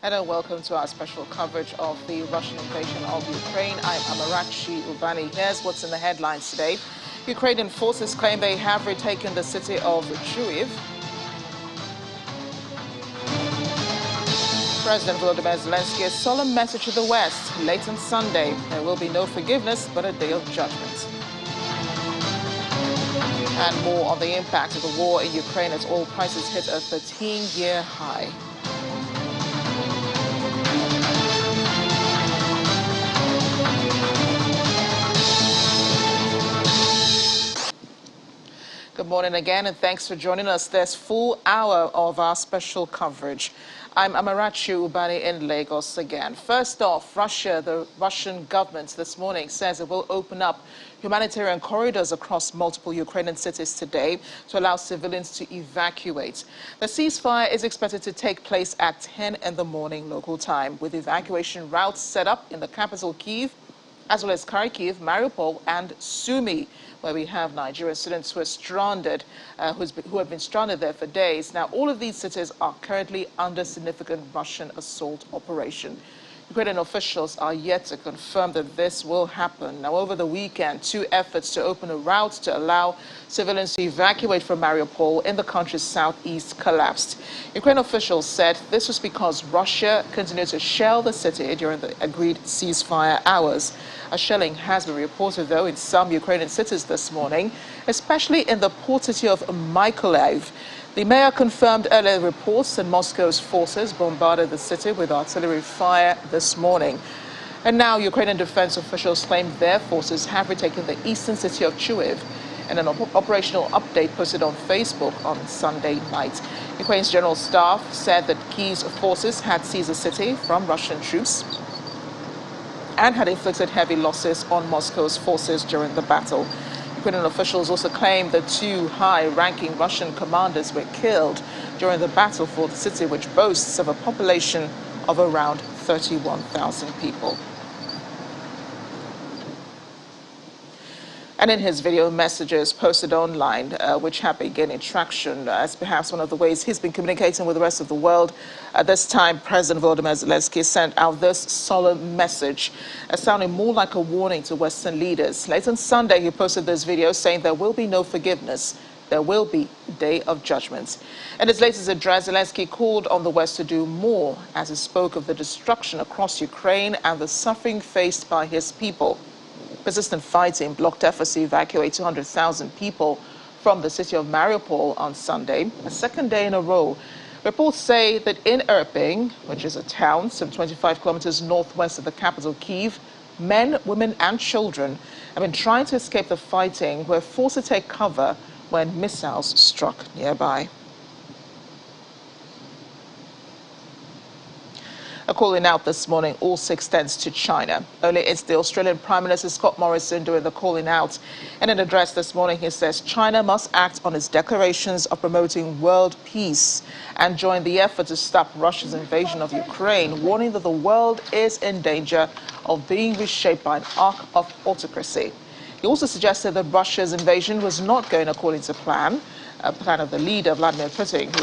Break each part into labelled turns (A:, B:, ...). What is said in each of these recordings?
A: Hello, welcome to our special coverage of the Russian invasion of Ukraine. I'm Amarachi Ubani. Here's what's in the headlines today. Ukrainian forces claim they have retaken the city of Chuiv. President Volodymyr Zelensky, a solemn message to the West. Late on Sunday, there will be no forgiveness, but a day of judgment. And more on the impact of the war in Ukraine as oil prices hit a 13-year high. Good morning again, and thanks for joining us this full hour of our special coverage. I'm Amarachi Ubani in Lagos again. First off, the Russian government this morning says it will open up humanitarian corridors across multiple Ukrainian cities today to allow civilians to evacuate. The ceasefire is expected to take place at 10 in the morning local time, with evacuation routes set up in the capital Kyiv, as well as Kharkiv, Mariupol and Sumy, where we have Nigerian students who are stranded, who have been stranded there for days. Now, all of these cities are currently under significant Russian assault operation. Ukrainian officials are yet to confirm that this will happen. Now, over the weekend, two efforts to open a route to allow civilians to evacuate from Mariupol in the country's southeast collapsed. Ukrainian officials said this was because Russia continued to shell the city during the agreed ceasefire hours. A shelling has been reported, though, in some Ukrainian cities this morning, especially in the port city of Mykolaiv. The mayor confirmed earlier reports that Moscow's forces bombarded the city with artillery fire this morning. And now Ukrainian defense officials claim their forces have retaken the eastern city of Chuiv in an operational update posted on Facebook on Sunday night. Ukraine's general staff said that Kyiv's forces had seized the city from Russian troops and had inflicted heavy losses on Moscow's forces during the battle. Ukrainian officials also claim that two high-ranking Russian commanders were killed during the battle for the city, which boasts of a population of around 31,000 people. And in his video messages posted online, which have been gaining traction as perhaps one of the ways he's been communicating with the rest of the world, this time President Volodymyr Zelensky sent out this solemn message, sounding more like a warning to Western leaders. Late on Sunday, he posted this video saying there will be no forgiveness. There will be a day of judgment. In his latest address, Zelensky called on the West to do more as he spoke of the destruction across Ukraine and the suffering faced by his people. Persistent fighting blocked efforts to evacuate 200,000 people from the city of Mariupol on Sunday, a second day in a row. Reports say that in Irpin, which is a town some 25 kilometers northwest of the capital Kyiv, men, women and children have been trying to escape the fighting, were forced to take cover when missiles struck nearby. A calling out this morning also extends to China. Earlier, it's the Australian Prime Minister Scott Morrison doing the calling out. In an address this morning, he says China must act on its declarations of promoting world peace and join the effort to stop Russia's invasion of Ukraine, warning that the world is in danger of being reshaped by an arc of autocracy. He also suggested that Russia's invasion was not going according to plan, a plan of the leader, Vladimir Putin, who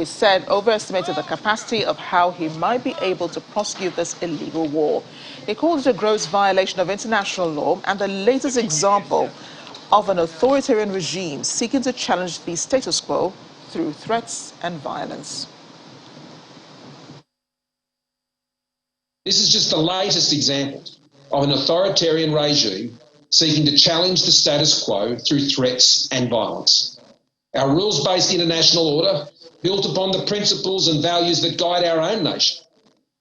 A: is said overestimated the capacity of how he might be able to prosecute this illegal war. He called it a gross violation of international law and the latest example of an authoritarian regime seeking to challenge the status quo through threats and violence.
B: This is just the latest example of an authoritarian regime seeking to challenge the status quo through threats and violence. Our rules-based international order, built upon the principles and values that guide our own nation,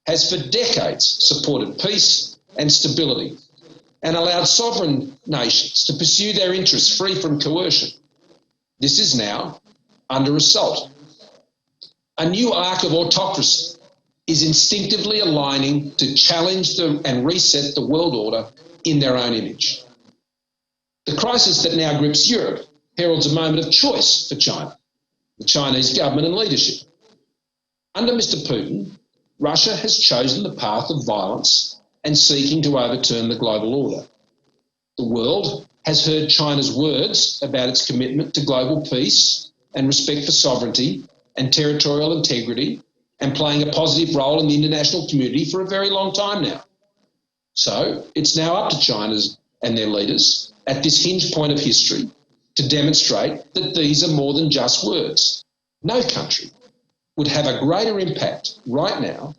B: has for decades supported peace and stability and allowed sovereign nations to pursue their interests free from coercion. This is now under assault. A new arc of autocracy is instinctively aligning to challenge and reset the world order in their own image. The crisis that now grips Europe heralds a moment of choice for China, the Chinese government and leadership. Under Mr. Putin, Russia has chosen the path of violence and seeking to overturn the global order. The world has heard China's words about its commitment to global peace and respect for sovereignty and territorial integrity and playing a positive role in the international community for a very long time now. So it's now up to China and their leaders at this hinge point of history to demonstrate that these are more than just words. No country would have a greater impact right now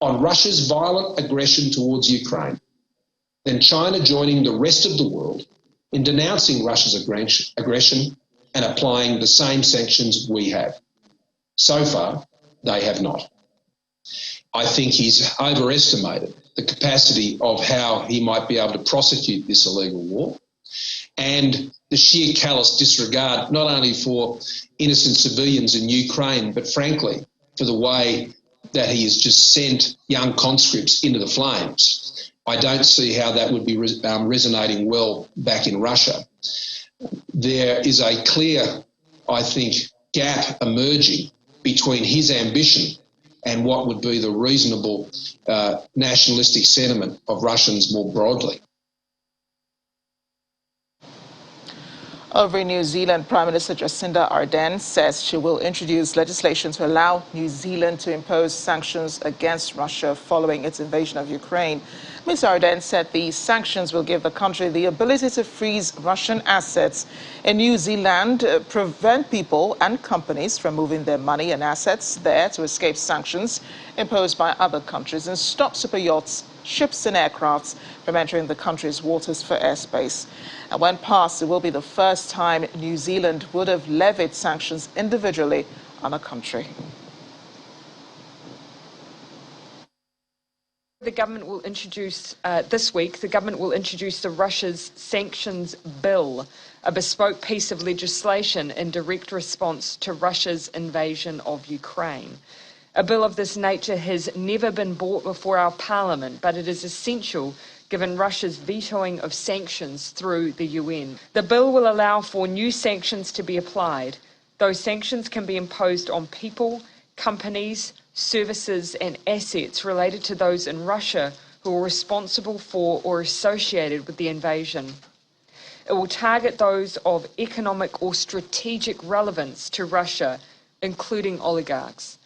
B: on Russia's violent aggression towards Ukraine than China joining the rest of the world in denouncing Russia's aggression and applying the same sanctions we have. So far, they have not. I think he's overestimated the capacity of how he might be able to prosecute this illegal war and the sheer callous disregard not only for innocent civilians in Ukraine, but frankly, for the way that he has just sent young conscripts into the flames. I don't see how that would be resonating well back in Russia. There is a clear, I think, gap emerging between his ambition and what would be the reasonable nationalistic sentiment of Russians more broadly.
A: Over in New Zealand, Prime Minister Jacinda Ardern says she will introduce legislation to allow New Zealand to impose sanctions against Russia following its invasion of Ukraine. Ms. Ardern said these sanctions will give the country the ability to freeze Russian assets in New Zealand, prevent people and companies from moving their money and assets there to escape sanctions imposed by other countries, and stop super yachts, ships and aircrafts from entering the country's waters for airspace. And when passed, it will be the first time New Zealand would have levied sanctions individually on a country.
C: The government will introduce, this week, the government will introduce the Russia's Sanctions Bill, a bespoke piece of legislation in direct response to Russia's invasion of Ukraine. A bill of this nature has never been brought before our parliament, but it is essential given Russia's vetoing of sanctions through the UN. The bill will allow for new sanctions to be applied. Those sanctions can be imposed on people, companies, services and assets related to those in Russia who are responsible for or associated with the invasion. It will target those of economic or strategic relevance to Russia, including oligarchs.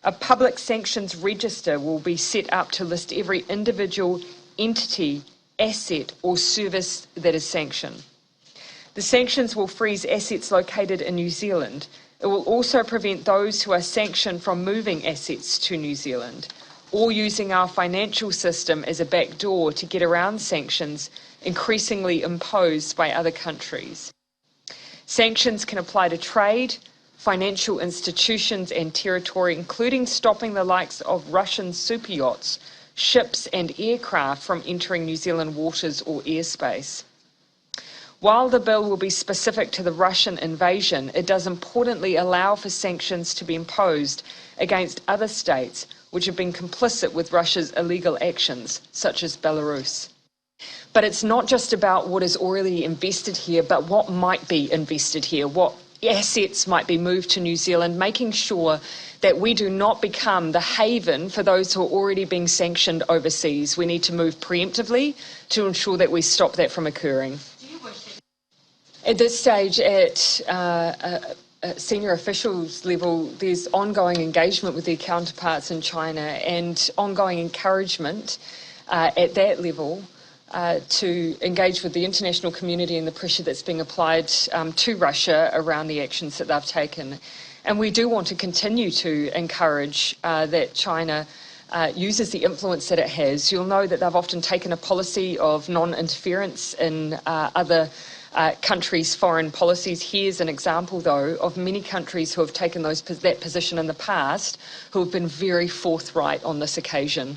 C: A public sanctions register will be set up to list every individual, entity, asset or service that is sanctioned. The sanctions will freeze assets located in New Zealand. It will also prevent those who are sanctioned from moving assets to New Zealand or using our financial system as a backdoor to get around sanctions increasingly imposed by other countries. Sanctions can apply to trade, financial institutions and territory, including stopping the likes of Russian super yachts, ships and aircraft from entering New Zealand waters or airspace. While the bill will be specific to the Russian invasion, it does importantly allow for sanctions to be imposed against other states which have been complicit with Russia's illegal actions, such as Belarus. But it's not just about what is already invested here, but what might be invested here, what assets might be moved to New Zealand, making sure that we do not become the haven for those who are already being sanctioned overseas. We need to move preemptively to ensure that we stop that from occurring. At this stage, at senior officials level, there's ongoing engagement with their counterparts in China and ongoing encouragement at that level to engage with the international community and the pressure that's being applied to Russia around the actions that they've taken. And we do want to continue to encourage that China uses the influence that it has. You'll know that they've often taken a policy of non-interference in other countries' foreign policies. Here's an example, though, of many countries who have taken that position in the past who have been very forthright on this occasion.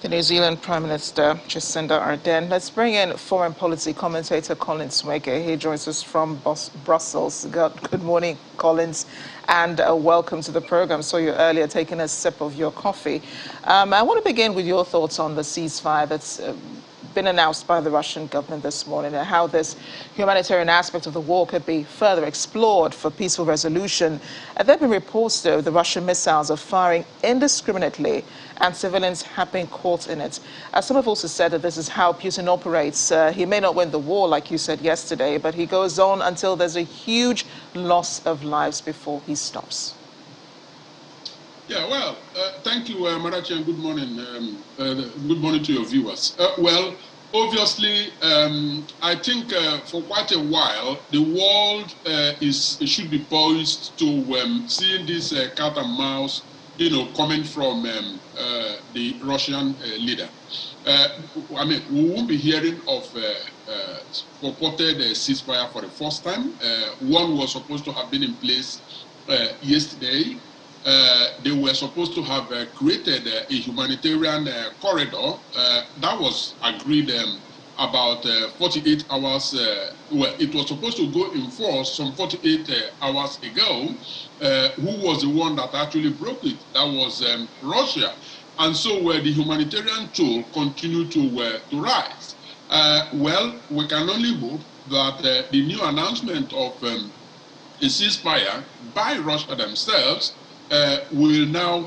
A: The New Zealand Prime Minister Jacinda Ardern. Let's bring in foreign policy commentator Collins Swege. He joins us from Brussels. Good morning, Collins, and welcome to the program. Saw you earlier taking a sip of your coffee. I want to begin with your thoughts on the ceasefire that's been announced by the Russian government this morning, and how this humanitarian aspect of the war could be further explored for peaceful resolution. There have been reports, though, the Russian missiles are firing indiscriminately and civilians have been caught in it. Some have also said that this is how Putin operates. He may not win the war, like you said yesterday, but he goes on until there's a huge loss of lives before he stops.
D: Yeah, well, thank you, Marachi, and good morning. Good morning to your viewers. Well, obviously, I think for quite a while, the world should be poised to seeing this cat and mouse, coming from the Russian leader. I mean, we won't be hearing of purported ceasefire for the first time. One was supposed to have been in place yesterday. They were supposed to have created a humanitarian corridor. That was agreed about 48 hours. Well, it was supposed to go in force some 48 hours ago. Who was the one that actually broke it? That was Russia. And so the humanitarian tool continued to rise. Well, we can only hope that the new announcement of a ceasefire by Russia themselves will now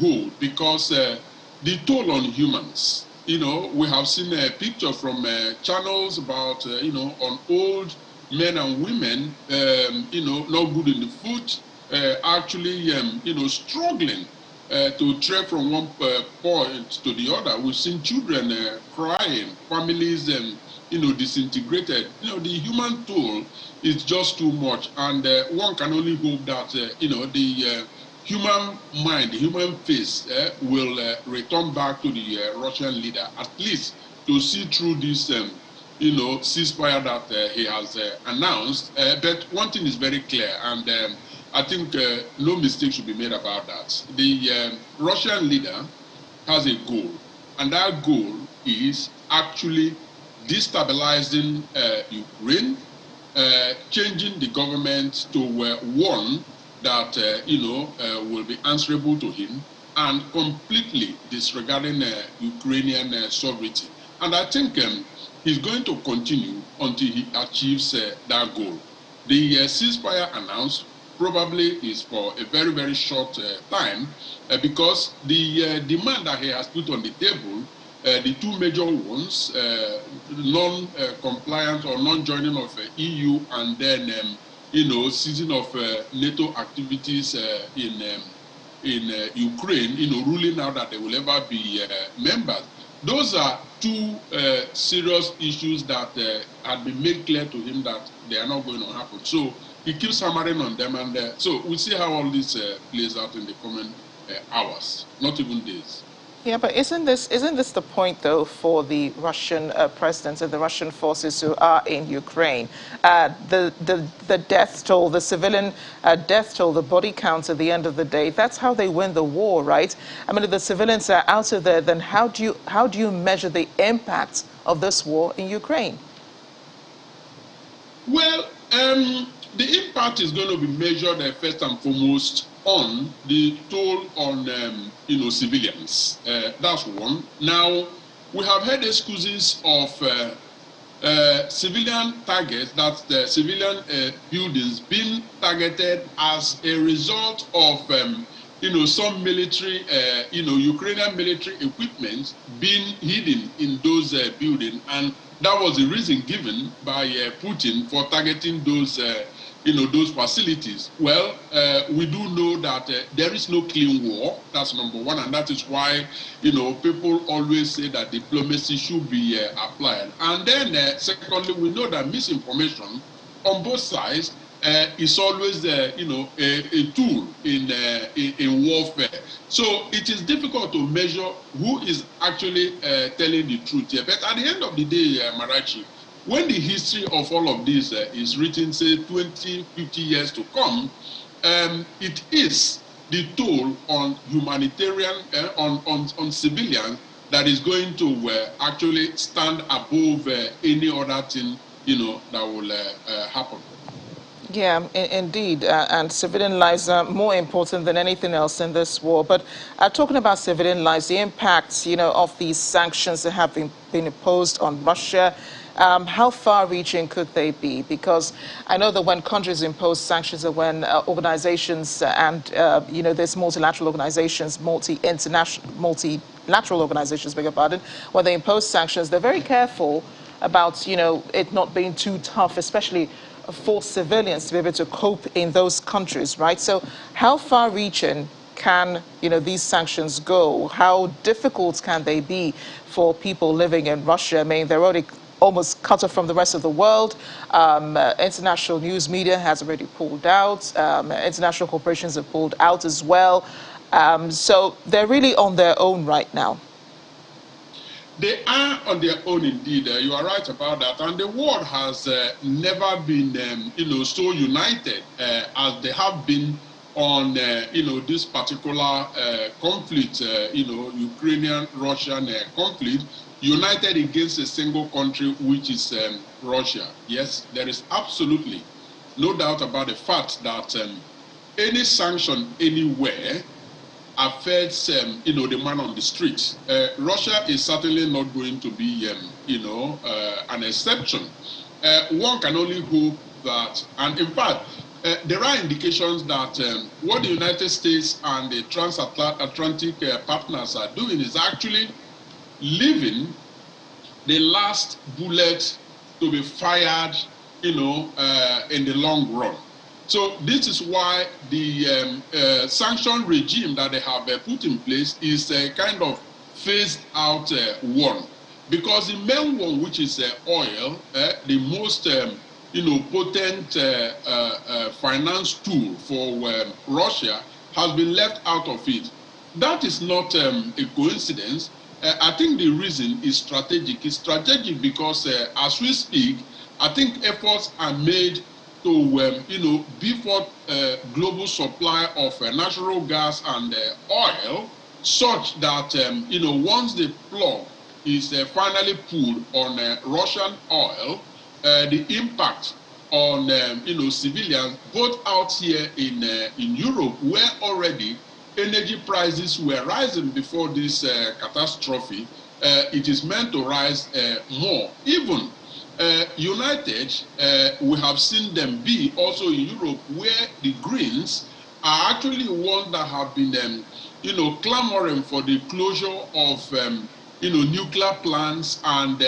D: hold, because the toll on humans, we have seen a picture from channels about, on old men and women, not good in the foot, actually, struggling to trek from one point to the other. We've seen children crying, families, disintegrated. The human toll is just too much, and one can only hope that, the human mind, the human face will return back to the Russian leader, at least to see through this, ceasefire that he has announced. But one thing is very clear, and I think no mistake should be made about that. The Russian leader has a goal, and that goal is actually destabilizing Ukraine, changing the government to one that will be answerable to him, and completely disregarding Ukrainian sovereignty. And I think he's going to continue until he achieves that goal. The ceasefire announced probably is for a very, very short time, because the demand that he has put on the table, the two major ones, non-compliance or non-joining of EU, and then ceasing of NATO activities in Ukraine, ruling out that they will ever be members. Those are two serious issues that had been made clear to him that they are not going to happen. So he keeps hammering on them, and so we'll see how all this plays out in the coming hours, not even days.
A: Yeah, but isn't this the point, though, for the Russian presidents and the Russian forces who are in Ukraine? The death toll, the civilian death toll, the body count at the end of the day, that's how they win the war, right? I mean, if the civilians are out of there, then how do you measure the impact of this war in Ukraine?
D: Well, the impact is going to be measured first and foremost on the toll on civilians. That's one. Now, we have heard excuses of civilian targets, that's the civilian buildings being targeted as a result of some military, Ukrainian military equipment being hidden in those buildings, and that was the reason given by Putin for targeting those, those facilities. Well, we do know that there is no clean war. That's number one, and that is why, people always say that diplomacy should be applied. And then, secondly, we know that misinformation on both sides is always, a tool in warfare. So it is difficult to measure who is actually telling the truth here. But at the end of the day, Marachi, when the history of all of this is written, say 20, 50 years to come, it is the toll on humanitarian, on civilians, that is going to actually stand above any other thing, that will happen.
A: Yeah, indeed, and civilian lives are more important than anything else in this war. But talking about civilian lives, the impacts, of these sanctions that have been imposed on Russia, how far-reaching could they be? Because I know that when countries impose sanctions, or when organizations and there's multilateral organizations, multilateral organizations, beg your pardon, when they impose sanctions, they're very careful about it not being too tough, especially for civilians to be able to cope in those countries, right? So how far-reaching can these sanctions go? How difficult can they be for people living in Russia? I mean, they're already almost cut off from the rest of the world. International news media has already pulled out. International corporations have pulled out as well. So they're really on their own right now.
D: They are on their own indeed. You are right about that. And the world has never been, so united as they have been on, this particular conflict, Ukrainian-Russian conflict, united against a single country, which is Russia. Yes, there is absolutely no doubt about the fact that any sanction anywhere affects, the man on the street. Russia is certainly not going to be, an exception. One can only hope that, and in fact, there are indications that what the United States and the transatlantic partners are doing is actually leaving the last bullet to be fired, in the long run. So this is why the sanction regime that they have put in place is a kind of phased out one. Because the main one, which is oil, the most potent finance tool for Russia, has been left out of it. That is not a coincidence. I think the reason is strategic. It's strategic because as we speak, I think efforts are made to beef up global supply of natural gas and oil, such that once the plug is finally pulled on Russian oil, the impact on civilians, both out here in Europe, where already energy prices were rising before this catastrophe, it is meant to rise more. Even United, we have seen them be also in Europe, where the Greens are actually ones that have been, clamoring for the closure of, nuclear plants and,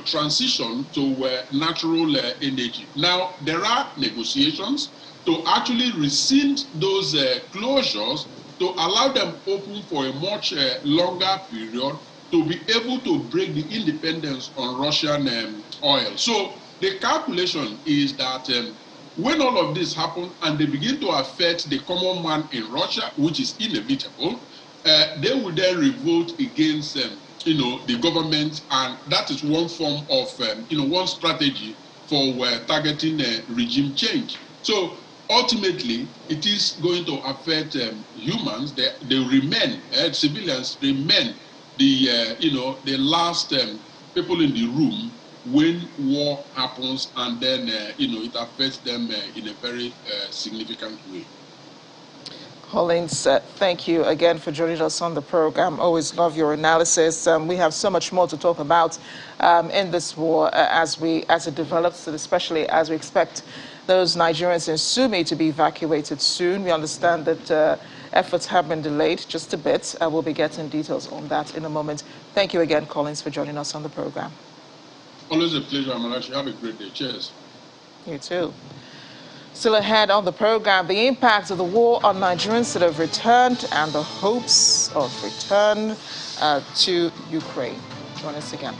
D: transition to natural energy. Now, there are negotiations to actually rescind those closures to allow them open for a much longer period to be able to break the independence on Russian oil. So the calculation is that when all of this happens and they begin to affect the common man in Russia, which is inevitable, they will then revolt against the government, and that is one form of one strategy for targeting regime change. So ultimately, it is going to affect humans. They remain, civilians remain the last people in the room when war happens, and then it affects them in a very significant way.
A: Collins, thank you again for joining us on the program. Always love your analysis. We have so much more to talk about in this war as it develops, especially as we expect those Nigerians in Sumi to be evacuated soon. We understand that efforts have been delayed just a bit. We'll be getting details on that in a moment. Thank you again, Collins, for joining us on the program.
D: Always a pleasure, Amarachi. Have a great day. Cheers.
A: You too. Still ahead on the program, the impact of the war on Nigerians that have returned and the hopes of return to Ukraine. Join us again.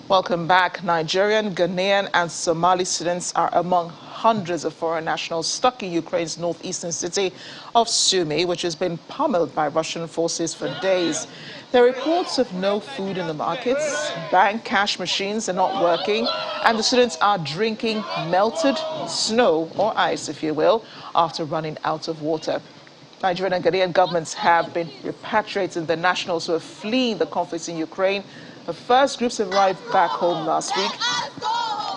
A: Welcome back. Nigerian, Ghanaian, and Somali students are among hundreds of foreign nationals stuck in Ukraine's northeastern city of Sumy, which has been pummeled by Russian forces for days. There are reports of no food in the markets, bank cash machines are not working, and the students are drinking melted snow, or ice if you will, after running out of water. Nigerian and Ghanaian governments have been repatriating the nationals who are fleeing the conflicts in Ukraine. The first groups arrived back home last week.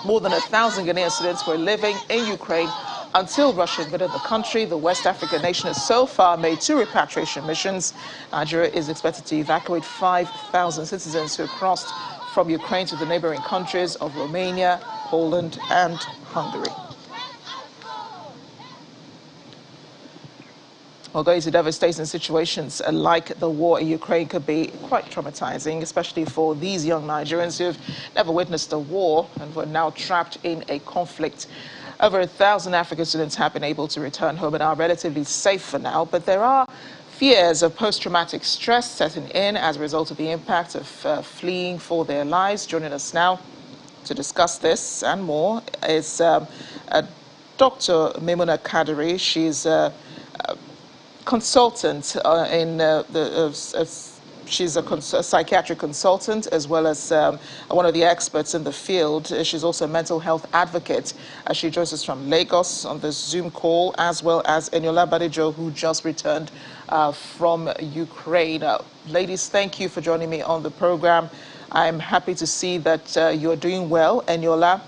A: More than 1,000 Ghanaian students were living in Ukraine until Russia invaded the country. The West African nation has so far made 2 repatriation missions. Nigeria is expected to evacuate 5,000 citizens who crossed from Ukraine to the neighboring countries of Romania, Poland, and Hungary. Well, going to devastating situations like the war in Ukraine could be quite traumatizing, especially for these young Nigerians who've never witnessed a war and were now trapped in a conflict. Over 1,000 African students have been able to return home and are relatively safe for now, but there are fears of post-traumatic stress setting in as a result of the impact of fleeing for their lives. Joining us now to discuss this and more is Dr. Maimuna Kadiri. She's consultant she's a psychiatric consultant as well as one of the experts in the field. She's also a mental health advocate. She joins us from Lagos on this Zoom call, as well as Eniola Badijo, who just returned from Ukraine. Ladies, thank you for joining me on the program. I'm happy to see that you're doing well. Eniola,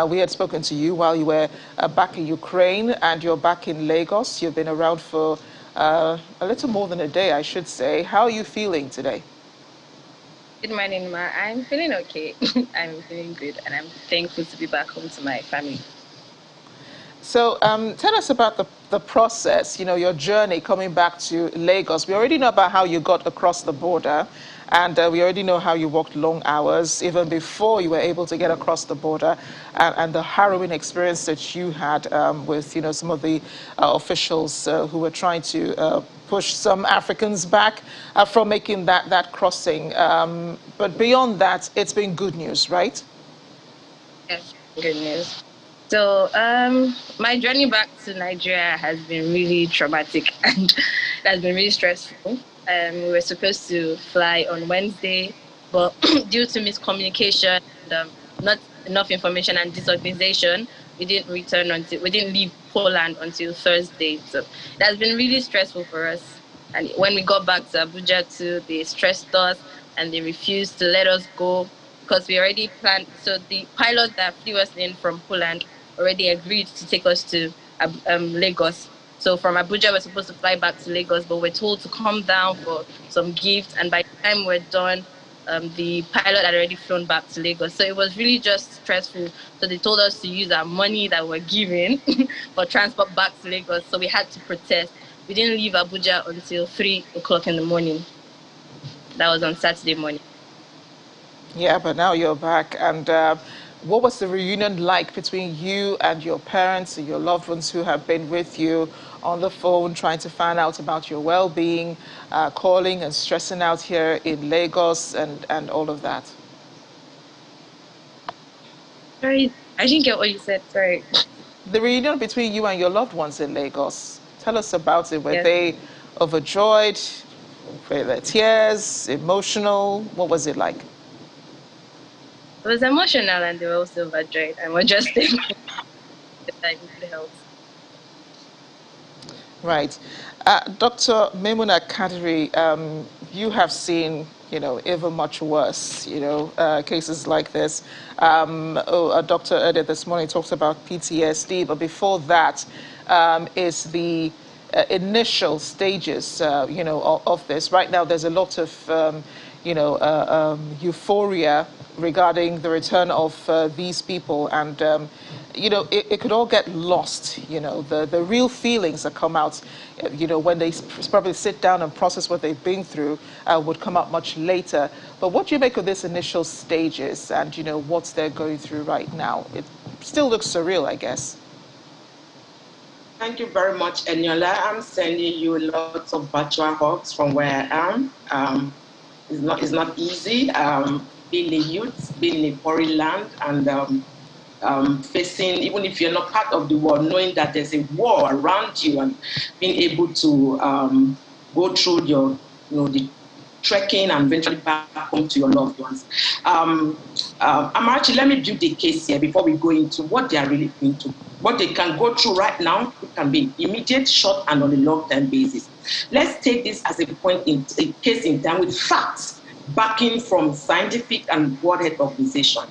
A: we had spoken to you while you were back in Ukraine, and you're back in Lagos. You've been around for a little more than a day, I should say. How are you feeling today?
E: Good morning, Ma. I'm feeling okay. I'm feeling good, and I'm thankful to be back home to my family.
A: So tell us about the process, your journey coming back to Lagos. We already know about how you got across the border, and we already know how you worked long hours even before you were able to get across the border, and the harrowing experience that you had with, some of the officials who were trying to push some Africans back from making that crossing. But beyond that, it's been good news, right?
E: Yes, good news. So my journey back to Nigeria has been really traumatic and it has been really stressful. We were supposed to fly on Wednesday, but due to miscommunication and not enough information and disorganization, we didn't leave Poland until Thursday. So it has been really stressful for us. And when we got back to Abuja too, they stressed us and they refused to let us go because we already planned. So the pilot that flew us in from Poland already agreed to take us to Lagos. So from Abuja, we're supposed to fly back to Lagos, but we're told to come down for some gifts. And by the time we're done, the pilot had already flown back to Lagos. So it was really just stressful. So they told us to use our money that we're given for transport back to Lagos. So we had to protest. We didn't leave Abuja until 3 o'clock in the morning. That was on Saturday morning.
A: Yeah, but now you're back. And what was the reunion like between you and your parents and your loved ones who have been with you on the phone, trying to find out about your well-being, calling and stressing out here in Lagos and all of that?
E: Sorry, I didn't get what you said. Sorry.
A: The reunion between you and your loved ones in Lagos. Tell us about it. Were
E: Yes.
A: they overjoyed? Were there tears? Emotional? What was it like?
E: It was emotional and they were also overjoyed. And we're just thankful that it could help.
A: Right. Dr. Maimuna Kadiri, you have seen, even much worse, cases like this. A doctor earlier this morning talked about PTSD, but before that is the initial stages, of this. Right now, there's a lot of, euphoria regarding the return of these people, and it could all get lost. The real feelings that come out, when they probably sit down and process what they've been through, would come out much later. But what do you make of this initial stages and what they're going through right now? It still looks surreal, I guess.
F: Thank you very much, Eniola. I'm sending you lots of virtual hugs from where I am. It's not easy being a youth, being in a foreign land, and facing, even if you're not part of the war, knowing that there's a war around you and being able to go through the trekking and eventually back home to your loved ones. Amarachi, let me build the case here before we go into what they are really into. What they can go through right now, it can be immediate, short, and on a long-term basis. Let's take this as a case in time with facts backing from scientific and World Health Organization.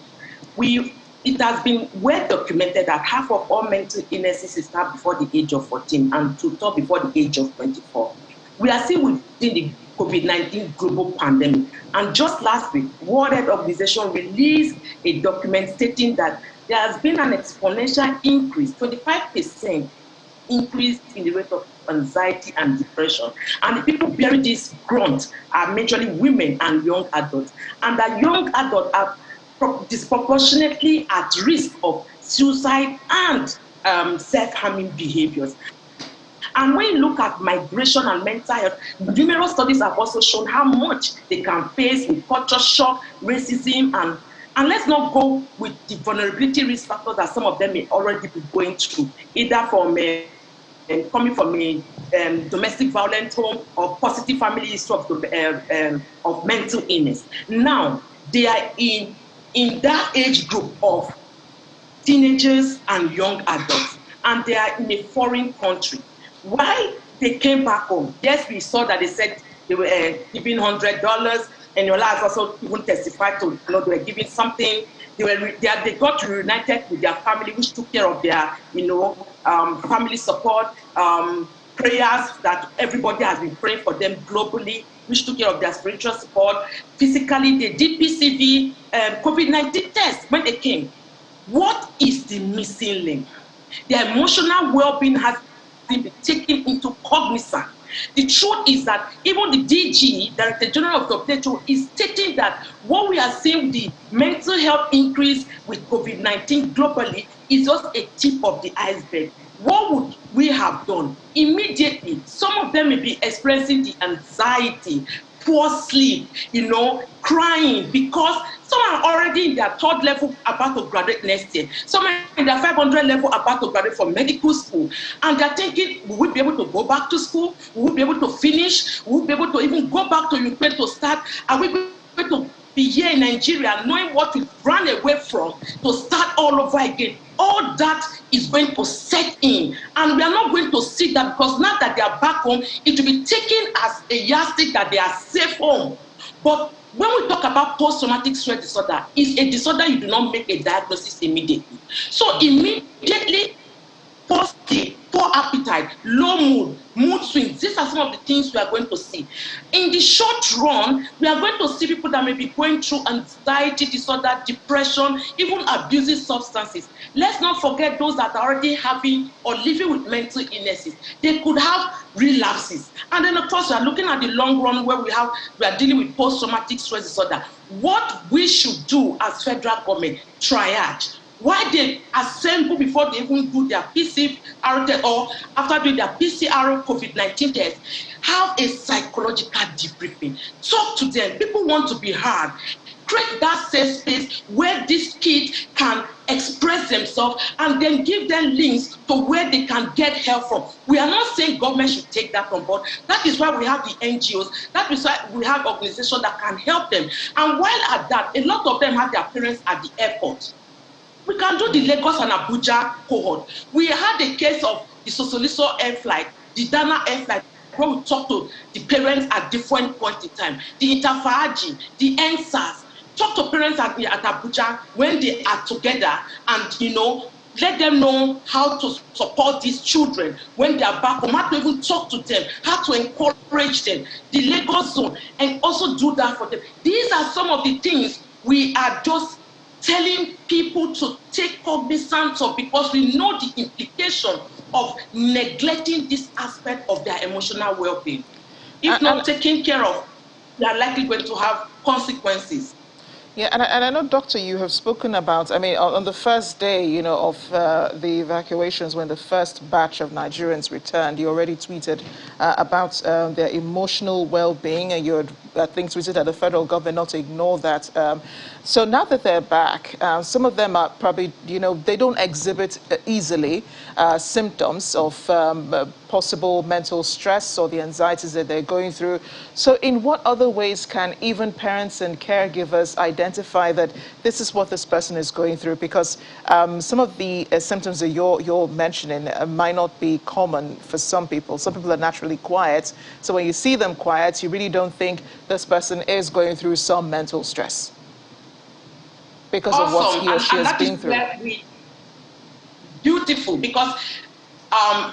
F: It has been well documented that half of all mental illnesses start before the age of 14 and two-thirds before the age of 24. We are still within the COVID-19 global pandemic. And just last week, World Health Organization released a document stating that there has been an exponential increase, 25% increase in the rate of anxiety and depression. And the people bearing this grunt are majorly women and young adults. And the young adults are disproportionately at risk of suicide and self-harming behaviors. And when you look at migration and mental health, numerous studies have also shown how much they can face with culture shock, racism, and let's not go with the vulnerability risk factors that some of them may already be going through, either from coming from a domestic violence home or positive family history of mental illness. Now, they are in that age group of teenagers and young adults, and they are in a foreign country. Why they came back home? Yes, we saw that they said they were giving $100, and your has also even testified to, they were giving something. They got reunited with their family, which took care of their, family support, prayers that everybody has been praying for them globally, which took care of their spiritual support. Physically, they did PCV, COVID-19 tests when they came. What is the missing link? Their emotional well-being has been taken into cognizance. The truth is that even the DG, Director General of the WHO, is stating that what we are seeing, the mental health increase with COVID-19 globally, is just a tip of the iceberg. What would we have done? Immediately, some of them may be experiencing the anxiety, poor sleep, crying, because some are already in their 3rd level about to graduate next year. Some are in their 500 level about to graduate from medical school. And they're thinking, will we be able to go back to school? Will we be able to finish? Will we be able to even go back to Ukraine to start? Are we going to be here in Nigeria knowing what we ran away from to start all over again? All that is going to set in. And we are not going to see that, because now that they are back home, it will be taken as a yardstick that they are safe home. But when we talk about post-traumatic stress disorder, it's a disorder you do not make a diagnosis immediately. So immediately, poor appetite, low mood, mood swings, these are some of the things we are going to see. In the short run, we are going to see people that may be going through anxiety disorder, depression, even abusing substances. Let's not forget those that are already having or living with mental illnesses. They could have relapses. And then, of course, we are looking at the long run where we are dealing with post-traumatic stress disorder. What we should do as federal government, triage. Why they assemble before they even do their PCR test, or after doing their PCR COVID-19 test, have a psychological debriefing. Talk to them. People want to be heard. Create that safe space where these kids can express themselves, and then give them links to where they can get help from. We are not saying government should take that on board. That is why we have the NGOs. That is why we have organizations that can help them. And while at that, a lot of them have their parents at the airport. We can do the Lagos and Abuja cohort. We had a case of the Sosoliso air flight, the Dana air flight, where we talk to the parents at different points in time, the Interfahaji, the NSAS. Talk to parents at Abuja when they are together, and let them know how to support these children when they are back home, how to even talk to them, how to encourage them, the Lagos zone, and also do that for them. These are some of the things we are just telling people to take cognizance of, because we know the implication of neglecting this aspect of their emotional well-being. If not taken care of, they are likely going to have consequences.
A: Yeah, and I know, Doctor, you have spoken about, on the first day, of the evacuations, when the first batch of Nigerians returned, you already tweeted about their emotional well-being, and you had things we did at the federal government, not to ignore that. So now that they're back, some of them are probably, they don't exhibit easily symptoms of possible mental stress or the anxieties that they're going through. So in what other ways can even parents and caregivers identify that this is what this person is going through? Because some of the symptoms that you're mentioning might not be common for some people. Some people are naturally quiet. So when you see them quiet, you really don't think this person is going through some mental stress because of what he or she has been through.
F: Beautiful, because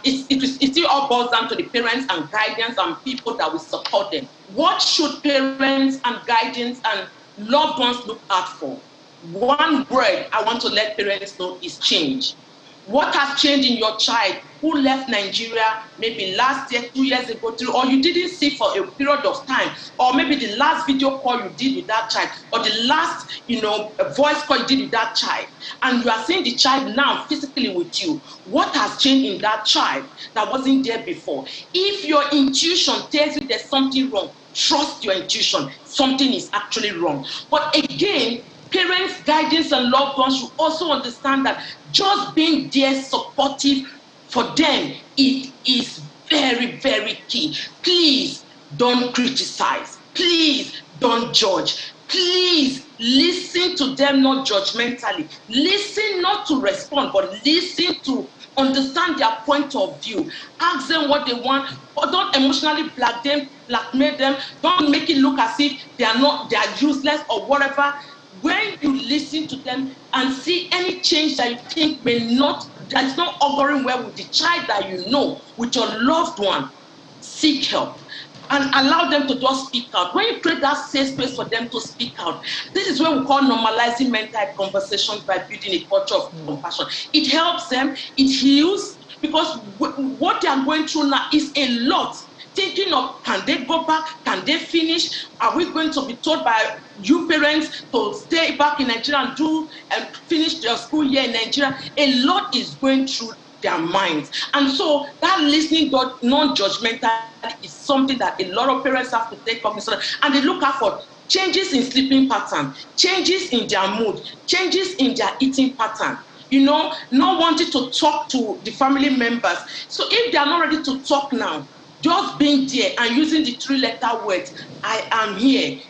F: it still all boils down to the parents and guidance and people that will support them. What should parents and guidance and loved ones look out for? One word I want to let parents know is change. What has changed in your child who left Nigeria maybe last year, 2 years ago, or you didn't see for a period of time, or maybe the last video call you did with that child, or the last, voice call you did with that child, and you are seeing the child now physically with you. What has changed in that child that wasn't there before? If your intuition tells you there's something wrong, trust your intuition. Something is actually wrong. But again, parents, guidance, and loved ones should also understand that just being there supportive for them, it is very, very key. Please don't criticize. Please don't judge. Please listen to them, not judgmentally. Listen not to respond, but listen to understand their point of view. Ask them what they want, but don't emotionally blackmail them. Don't make it look as if they are useless or whatever. When you listen to them and see any change that you think that is not auguring well with the child that you know, with your loved one, seek help and allow them to just speak out. When you create that safe space for them to speak out, this is what we call normalizing mental health conversations by building a culture of compassion. It helps them, it heals, because what they are going through now is a lot. Thinking of, can they go back? Can they finish? Are we going to be told by you parents to stay back in Nigeria and finish their school year in Nigeria? A lot is going through their minds. And so that listening non-judgmental is something that a lot of parents have to take cognizance of. And they look out for changes in sleeping pattern, changes in their mood, changes in their eating pattern. Not wanting to talk to the family members. So if they are not ready to talk now, just being there and using the 3-letter words, I am here,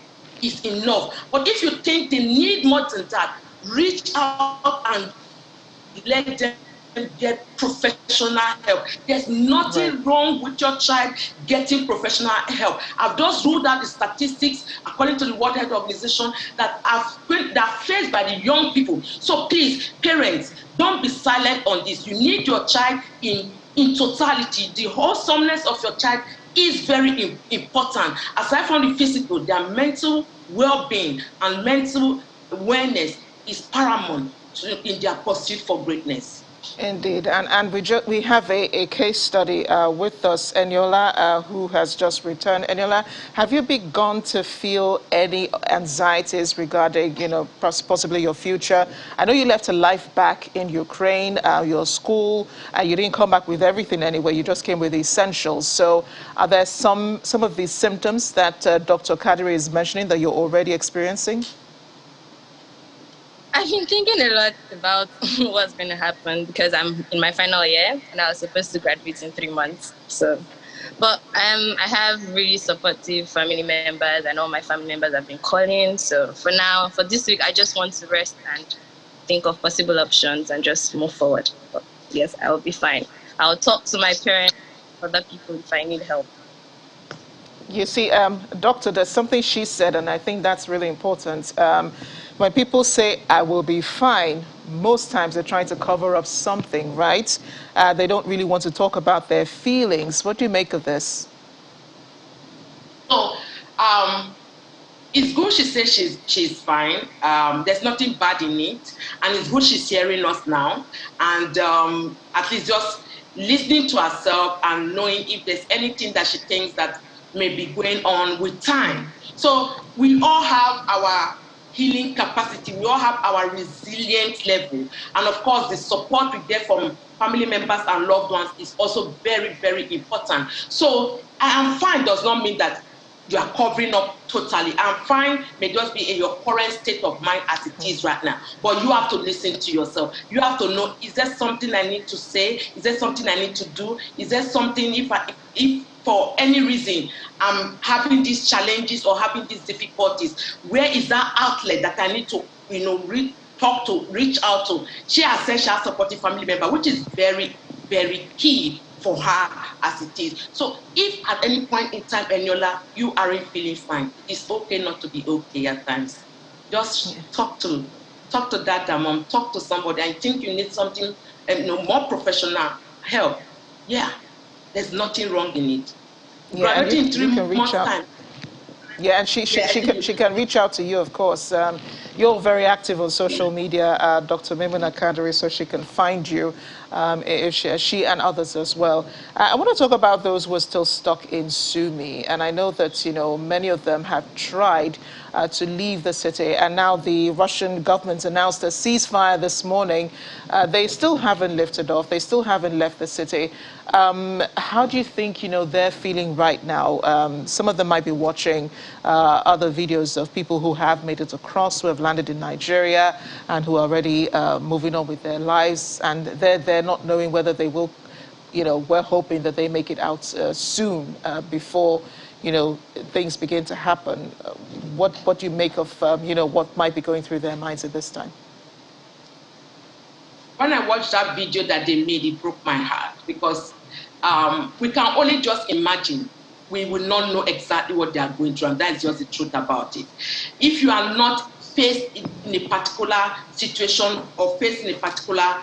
F: is enough. But if you think they need more than that, reach out and let them get professional help. There's nothing wrong with your child getting professional help. I've just ruled out the statistics according to the World Health Organization that are faced by the young people. So please, parents, don't be silent on this. You need your child in totality. The wholesomeness of your child is very important. Aside from the physical, their mental well-being and mental awareness is paramount in their pursuit for greatness.
A: Indeed, and we have a case study with us, Eniola, who has just returned. Eniola, have you begun to feel any anxieties regarding, possibly your future? I know you left a life back in Ukraine, your school, and you didn't come back with everything anyway. You just came with the essentials. So, are there some of these symptoms that Dr. Kadiri is mentioning that you're already experiencing?
E: I've been thinking a lot about what's going to happen because I'm in my final year and I was supposed to graduate in 3 months. But I have really supportive family members and all my family members have been calling. So for now, for this week, I just want to rest and think of possible options and just move forward. But yes, I will be fine. I'll talk to my parents, other people if I need help.
A: You see, Doctor, there's something she said, and I think that's really important. When people say, I will be fine, most times they're trying to cover up something, right? They don't really want to talk about their feelings. What do you make of this?
F: So, it's good she says she's fine. There's nothing bad in it. And it's good she's hearing us now. And at least just listening to herself and knowing if there's anything that she thinks that may be going on with time. So we all have our healing capacity. We all have our resilience level. And of course, the support we get from family members and loved ones is also very, very important. So I am fine does not mean that you are covering up totally. And fine may just be in your current state of mind as it is right now. But you have to listen to yourself. You have to know, is there something I need to say? Is there something I need to do? Is there something, if for any reason I'm having these challenges or having these difficulties, where is that outlet that I need to, reach out to? She has said she has supported family member, which is very, very key for her as it is. So if at any point in time, Eniola, you aren't feeling fine, it's okay not to be okay at times. Just talk to that mom, talk to somebody. I think you need something, more professional help. Yeah, there's nothing wrong in it.
A: Yeah, and
F: in 3
A: you can reach
F: months'
A: out.
F: time.
A: Yeah, and she can reach out to you, of course. You're very active on social media, Dr. Maimuna Kadri, so she can find you, if she and others as well. I want to talk about those who are still stuck in Sumi, and I know that many of them have tried to leave the city, and now the Russian government announced a ceasefire this morning. They still haven't lifted off. They still haven't left the city. How do you think they're feeling right now? Some of them might be watching other videos of people who have made it across, who have landed in Nigeria, and who are already moving on with their lives, and they're not knowing whether they will. We're hoping that they make it out soon before things begin to happen. What do you make of what might be going through their minds at this time?
F: When I watched that video that they made, it broke my heart, because we can only just imagine. We will not know exactly what they are going through, and that's just the truth about it. If you are not faced in a particular situation or facing a particular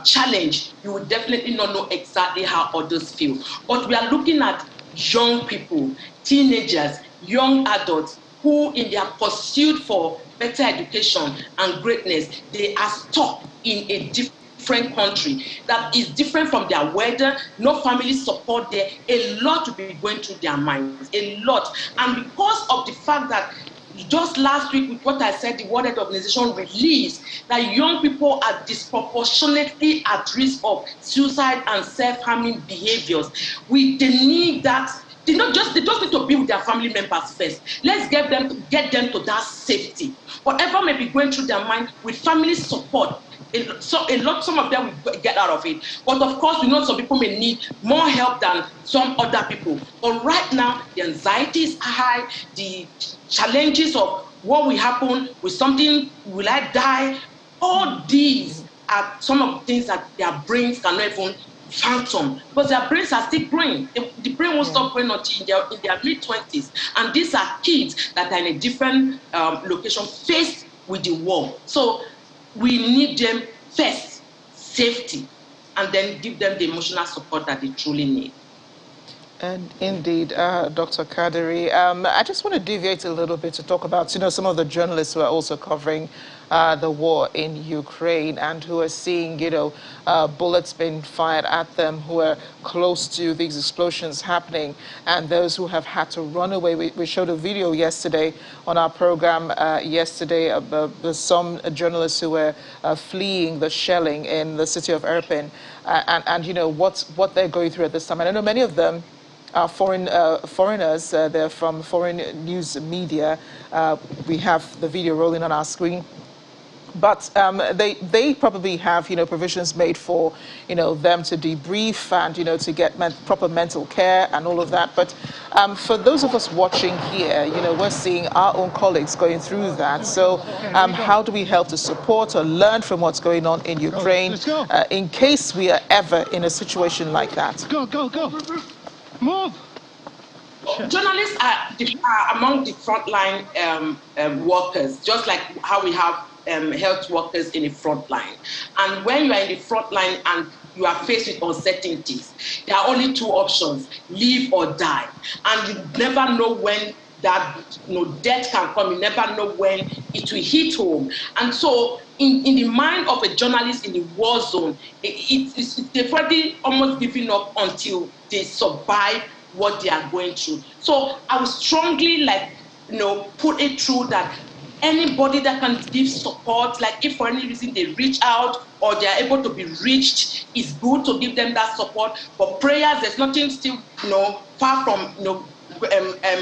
F: challenge, you will definitely not know exactly how others feel. But we are looking at young people, teenagers, young adults, who in their pursuit for better education and greatness, they are stuck in a different country that is different from their weather, no family support there. A lot will be going through their minds, a lot. And because of the fact that just last week, with what I said, the World Health Organization released that young people are disproportionately at risk of suicide and self-harming behaviors. They need that. They just need to be with their family members first. Let's get them to that safety. Whatever may be going through their mind, with family support, some of them will get out of it. But of course, we know some people may need more help than some other people. But right now, the anxiety is high, the challenges of what will happen with something, will I die? All these are some of the things that their brains cannot even phantom, because their brains are still growing. The brain won't stop growing until in their mid-20s. And these are kids that are in a different location, faced with the war. So we need them first, safety, and then give them the emotional support that they truly need.
A: And indeed, Dr. Kadri, I just want to deviate a little bit to talk about, some of the journalists who are also covering the war in Ukraine and who are seeing, bullets being fired at them, who are close to these explosions happening, and those who have had to run away. We showed a video yesterday on our program of some journalists who were fleeing the shelling in the city of Irpin, and what they're going through at this time. And I know many of them are foreigners. They're from foreign news media. We have the video rolling on our screen. But they probably have, provisions made for, them to debrief and, to get proper mental care and all of that. But for those of us watching here, we're seeing our own colleagues going through that. So how do we help to support or learn from what's going on in Ukraine in case we are ever in a situation like that?
G: Go. Move!
F: Journalists are among the frontline workers, just like how we have health workers in the front line. And when you are in the front line and you are faced with uncertainties, there are only two options: live or die. And you never know when that death can come. You never know when it will hit home. And so in the mind of a journalist in the war zone, they've already almost given up until they survive what they are going through. So I would strongly put it through that anybody that can give support, like if for any reason they reach out or they are able to be reached, it's good to give them that support. But prayers, there's nothing still far from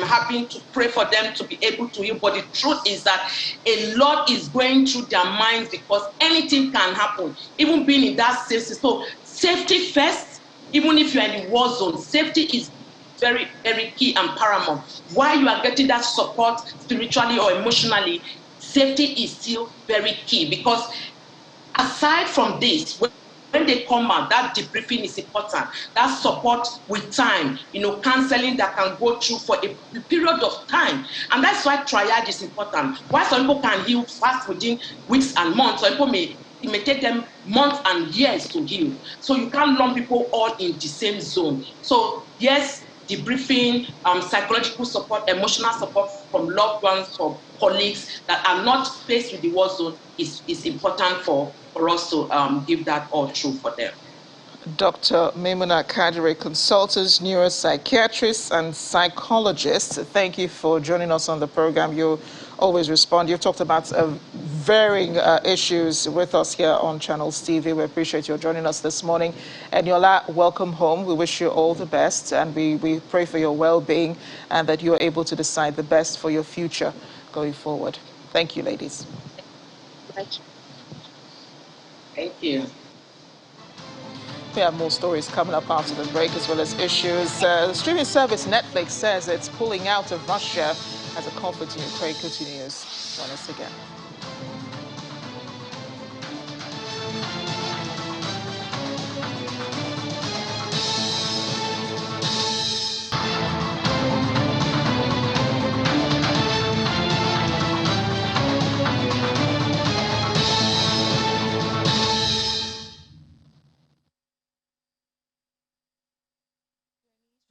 F: having to pray for them to be able to heal. But the truth is that a lot is going through their minds because anything can happen, even being in that safety. So safety first, even if you're in the war zone, safety is very, very key and paramount. While you are getting that support spiritually or emotionally, safety is still very key, because aside from this, when they come out, that debriefing is important. That support with time, counseling that can go through for a period of time. And that's why triage is important. While some people can heal fast within weeks and months, some people it may take them months and years to heal. So you can't lump people all in the same zone. So yes, debriefing, psychological support, emotional support from loved ones, from colleagues that are not faced with the war zone is important for us to give that all through for them.
A: Dr. Maimuna Kadiri, consultant, neuropsychiatrist and psychologist, thank you for joining us on the program. You always respond. You've talked about varying issues with us here on Channels TV. We appreciate you joining us this morning. Eniola, welcome home. We wish you all the best, and we pray for your well-being and that you're able to decide the best for your future going forward. Thank you, ladies.
F: Thank you.
A: We have more stories coming up after the break, as well as issues. The streaming service Netflix says it's pulling out of Russia as a conflict in Ukraine continues. Join us again.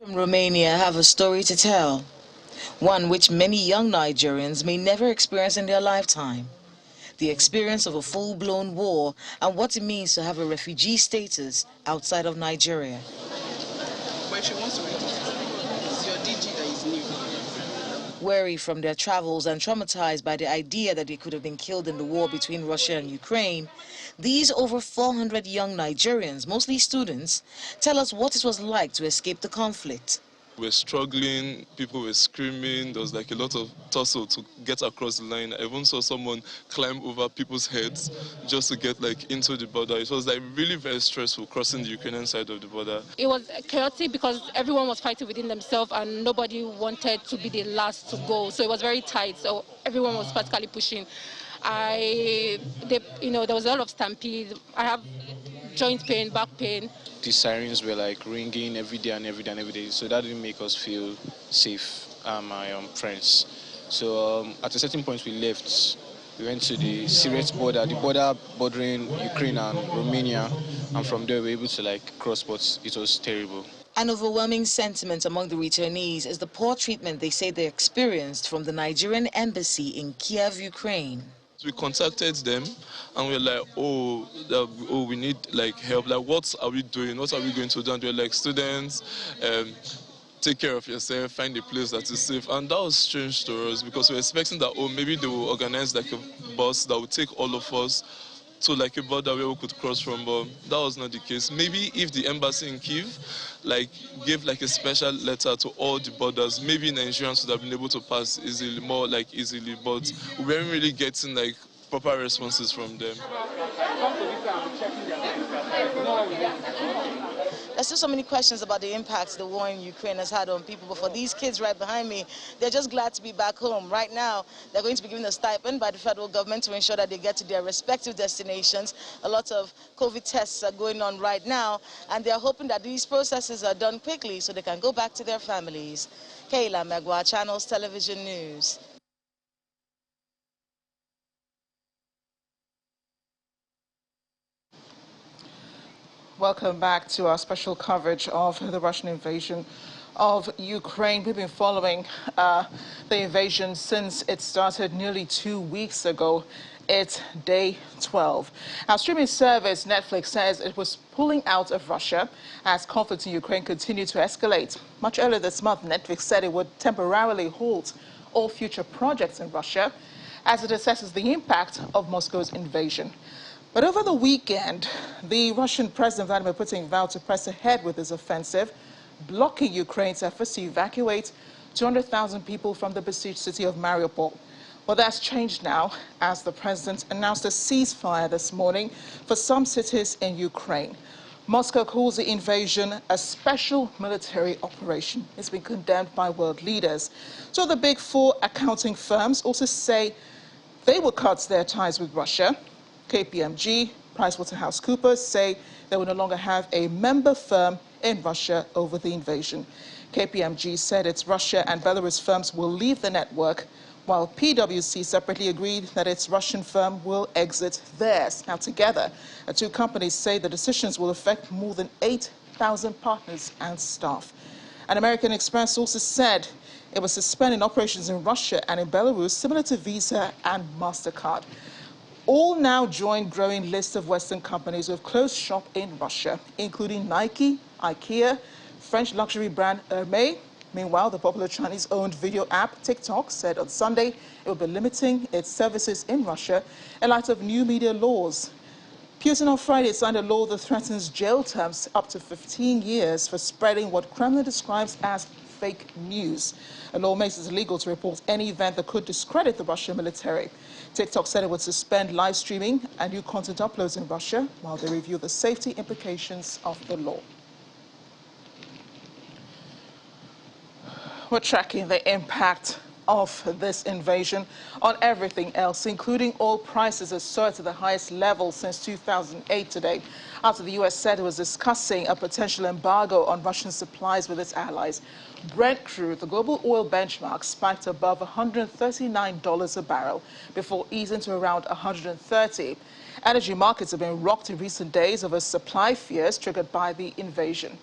H: From Romania have a story to tell, one which many young Nigerians may never experience in their lifetime. The experience of a full-blown war and what it means to have a refugee status outside of Nigeria.
I: But if you want to read it, it's your DG that is new.
H: Weary from their travels and traumatized by the idea that they could have been killed in the war between Russia and Ukraine, these over 400 young Nigerians, mostly students, tell us what it was like to escape the conflict.
J: We were struggling, people were screaming, there was like a lot of tussle to get across the line. I even saw someone climb over people's heads just to get like into the border. It was like really very stressful crossing the Ukrainian side of the border.
K: It was chaotic because everyone was fighting within themselves and nobody wanted to be the last to go. So it was very tight, so everyone was practically pushing. There was a lot of stampede. I have joint pain, back pain.
L: The sirens were like ringing every day, so that didn't make us feel safe, my friends. So at a certain point we left. We went to the Syrian border, the border bordering Ukraine and Romania, and from there we were able to cross, but it was terrible.
H: An overwhelming sentiment among the returnees is the poor treatment they say they experienced from the Nigerian embassy in Kiev, Ukraine.
J: We contacted them and we were like, we need help. What are we doing? What are we going to do? And they were like, students, take care of yourself, find a place that is safe. And that was strange to us because we were expecting that, maybe they will organize a bus that would take all of us to a border where we could cross from, but that was not the case. Maybe if the embassy in Kyiv gave a special letter to all the borders, maybe Nigerians would have been able to pass easily, more easily, but we weren't really getting proper responses from them.
H: There's still so many questions about the impacts the war in Ukraine has had on people, but for these kids right behind me, they're just glad to be back home. Right now, they're going to be given a stipend by the federal government to ensure that they get to their respective destinations. A lot of COVID tests are going on right now, and they're hoping that these processes are done quickly so they can go back to their families. Kayla Megwa, Channels Television News.
A: Welcome back to our special coverage of the Russian invasion of Ukraine. We've been following the invasion since it started nearly 2 weeks ago. It's day 12. Our streaming service, Netflix, says it was pulling out of Russia as conflict in Ukraine continued to escalate. Much earlier this month, Netflix said it would temporarily halt all future projects in Russia as it assesses the impact of Moscow's invasion. But over the weekend, the Russian President Vladimir Putin vowed to press ahead with his offensive, blocking Ukraine's efforts to evacuate 200,000 people from the besieged city of Mariupol. Well, that's changed now as the president announced a ceasefire this morning for some cities in Ukraine. Moscow calls the invasion a special military operation. It's been condemned by world leaders. So the big four accounting firms also say they will cut their ties with Russia. KPMG, PricewaterhouseCoopers say they will no longer have a member firm in Russia over the invasion. KPMG said its Russia and Belarus firms will leave the network, while PwC separately agreed that its Russian firm will exit theirs. Now, together, the two companies say the decisions will affect more than 8,000 partners and staff. An American Express also said it was suspending operations in Russia and in Belarus, similar to Visa and MasterCard. All now join growing list of Western companies who have closed shop in Russia, including Nike, IKEA, French luxury brand Hermès. Meanwhile, the popular Chinese-owned video app TikTok said on Sunday it will be limiting its services in Russia in light of new media laws. Putin on Friday signed a law that threatens jail terms up to 15 years for spreading what Kremlin describes as fake news. A law makes it illegal to report any event that could discredit the Russian military. TikTok said it would suspend live streaming and new content uploads in Russia while they review the safety implications of the law. We're tracking the impact of this invasion on everything else, including oil prices that soared to the highest level since 2008 today, after the U.S. said it was discussing a potential embargo on Russian supplies with its allies. Brent crude, the global oil benchmark, spiked above $139 a barrel before easing to around $130. Energy markets have been rocked in recent days over supply fears triggered by the invasion.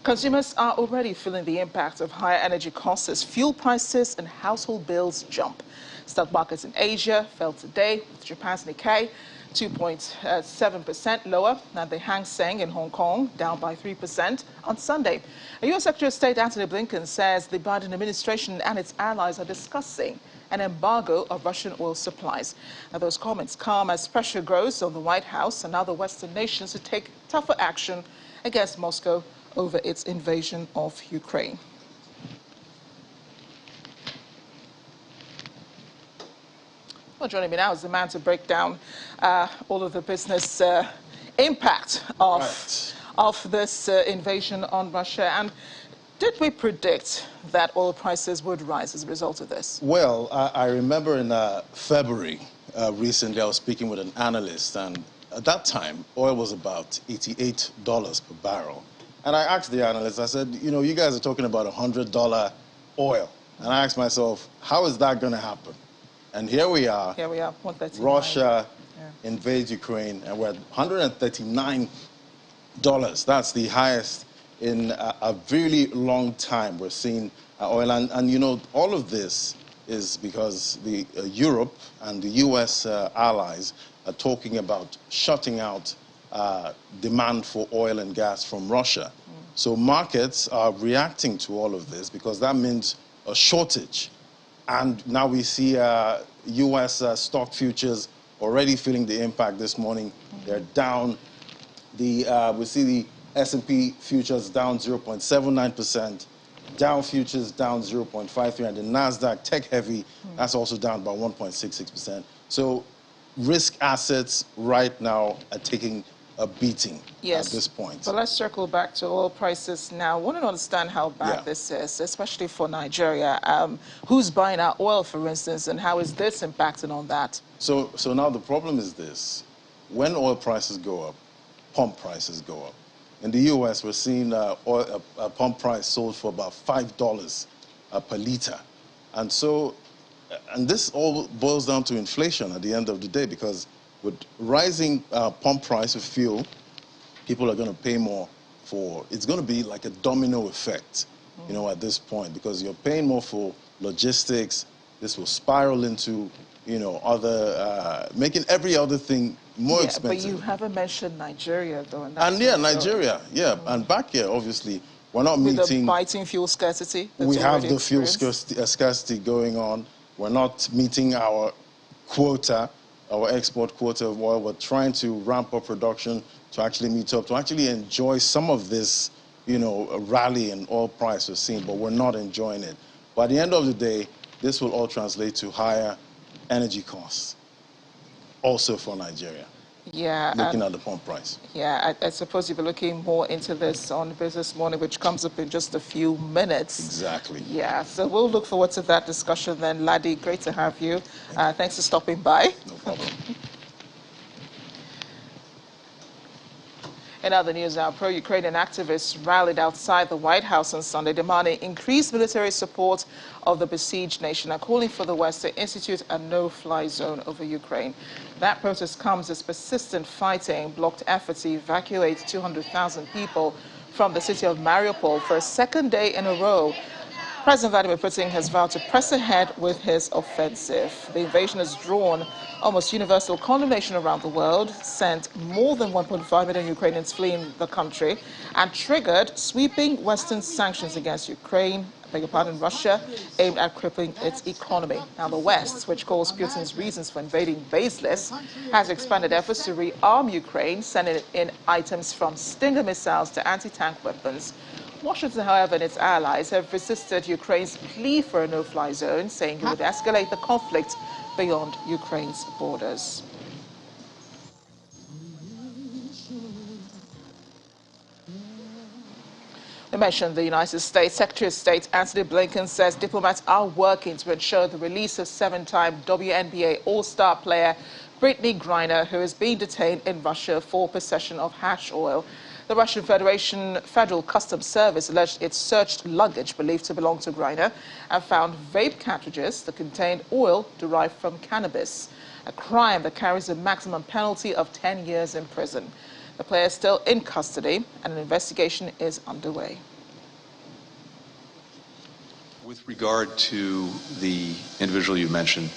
A: Consumers are already feeling the impact of higher energy costs as fuel prices and household bills jump. Stock markets in Asia fell today, with Japan's Nikkei 2.7% lower than the Hang Seng in Hong Kong, down by 3% on Sunday. U.S. Secretary of State Antony Blinken says the Biden administration and its allies are discussing an embargo of Russian oil supplies. Now, those comments come as pressure grows on the White House and other Western nations to take tougher action against Moscow over its invasion of Ukraine. Well, joining me now is the man to break down all of the business impact of this invasion on Russia. And did we predict that oil prices would rise as a result of this?
M: Well, I remember in February recently I was speaking with an analyst, and at that time oil was about $88 per barrel. And I asked the analyst, I said, you know, you guys are talking about $100 oil. And I asked myself, how is that going to happen? And here we are.
A: Here we are, 139.
M: Russia invades Ukraine, and we're at $139. That's the highest in a really long time. We're seeing oil. And, you know, all of this is because the Europe and the U.S. allies are talking about shutting out demand for oil and gas from Russia. So markets are reacting to all of this because that means a shortage. And now we see U.S. stock futures already feeling the impact this morning. They're down. We see the S&P futures down 0.79%, Dow futures down 0.53%, and the NASDAQ tech-heavy, that's also down by 1.66%. So risk assets right now are taking a beating at this point.
A: But let's circle back to oil prices now. I want to understand how bad this is, especially for Nigeria. Who's buying our oil, for instance, and how is this impacting on that?
M: So now the problem is this. When oil prices go up, pump prices go up. In the U.S., we're seeing a pump price sold for about $5 per liter. And this all boils down to inflation at the end of the day, because with rising pump price of fuel, people are going to pay more for, it's going to be like a domino effect, you know, at this point, because you're paying more for logistics. This will spiral into, you know, other, making every other thing more expensive.
A: But you haven't mentioned Nigeria, though. And
M: Nigeria, and back here, obviously, we're not meeting...
A: With the biting fuel scarcity.
M: We have the fuel scarcity going on. We're not meeting our quota, our export quota of oil. We're trying to ramp up production to actually meet up, to actually enjoy some of this, you know, rally in oil price we're seeing, but we're not enjoying it. But at the end of the day, this will all translate to higher energy costs, also for Nigeria.
A: Yeah.
M: Looking at the pump price.
A: Yeah, I suppose you'll be looking more into this on Business Morning, which comes up in just a few minutes.
M: Exactly.
A: Yeah, so we'll look forward to that discussion then. Laddie, great to have you. Thanks for stopping by.
M: No problem.
A: In other news now, pro-Ukrainian activists rallied outside the White House on Sunday demanding increased military support of the besieged nation and calling for the West to institute a no-fly zone over Ukraine. That protest comes as persistent fighting blocked efforts to evacuate 200,000 people from the city of Mariupol for a second day in a row. President Vladimir Putin has vowed to press ahead with his offensive. The invasion has drawn almost universal condemnation around the world, sent more than 1.5 million Ukrainians fleeing the country, and triggered sweeping Western sanctions against Ukraine, Russia, aimed at crippling its economy. Now, the West, which calls Putin's reasons for invading baseless, has expanded efforts to rearm Ukraine, sending in items from Stinger missiles to anti-tank weapons. Washington, however, and its allies have resisted Ukraine's plea for a no-fly zone, saying it would escalate the conflict beyond Ukraine's borders. We mentioned the United States. Secretary of State Antony Blinken says diplomats are working to ensure the release of seven-time WNBA All-Star player Brittany Griner, who is being detained in Russia for possession of hash oil. The Russian Federal Customs Service alleged it searched luggage believed to belong to Griner and found vape cartridges that contained oil derived from cannabis, a crime that carries a maximum penalty of 10 years in prison. The player is still in custody and an investigation is underway.
N: With regard to the individual you mentioned,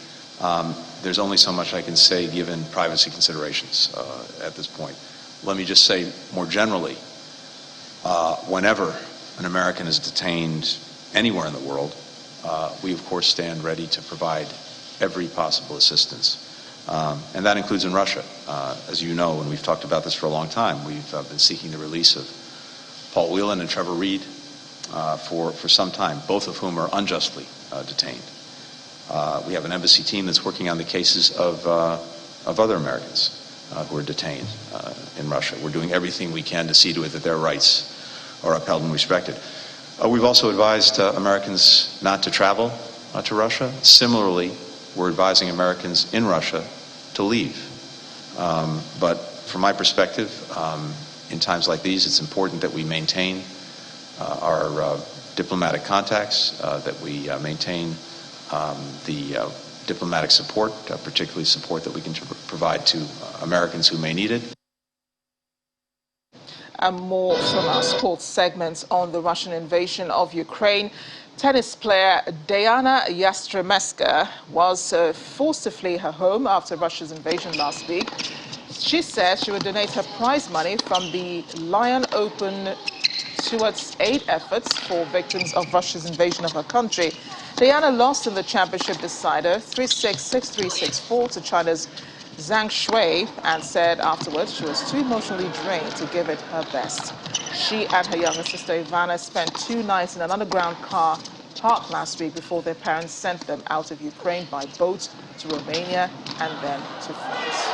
N: there's only so much I can say given privacy considerations at this point. Let me just say more generally, whenever an American is detained anywhere in the world, we of course stand ready to provide every possible assistance. And that includes in Russia. As you know, and we've talked about this for a long time, we've been seeking the release of Paul Whelan and Trevor Reed for some time, both of whom are unjustly detained. We have an embassy team that's working on the cases of other Americans who are detained in Russia. We're doing everything we can to see to it that their rights are upheld and respected. We've also advised Americans not to travel to Russia. Similarly, we're advising Americans in Russia to leave. But from my perspective, in times like these, it's important that we maintain our diplomatic contacts, that we maintain the diplomatic support, particularly support that we can provide to Americans who may need it.
A: And more from our sports segments on the Russian invasion of Ukraine. Tennis player Diana Yastremska was forced to flee her home after Russia's invasion last week. She says she would donate her prize money from the Lyon Open towards aid efforts for victims of Russia's invasion of her country. Diana lost in the championship decider 3-6, 6-3, 6-4 to China's Zhang Shui and said afterwards she was too emotionally drained to give it her best. She and her younger sister Ivana spent 2 nights in an underground car park last week before their parents sent them out of Ukraine by boat to Romania and then to France.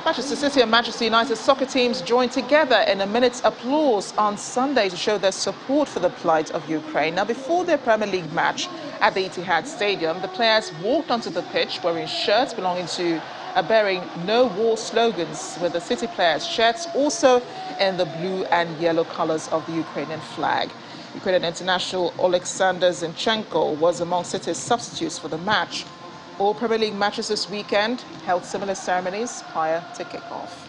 A: Manchester City and Manchester United soccer teams joined together in a minute's applause on Sunday to show their support for the plight of Ukraine. Now, before their Premier League match at the Etihad Stadium, the players walked onto the pitch wearing shirts belonging to bearing no war slogans, with the City players' shirts also in the blue and yellow colors of the Ukrainian flag. Ukrainian international Oleksandr Zinchenko was among City's substitutes for the match. All Premier League matches this weekend held similar ceremonies prior to kick-off.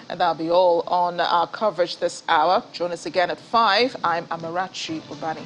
A: And that'll be all on our coverage this hour. Join us again at 5. I'm Amarachi Ubani.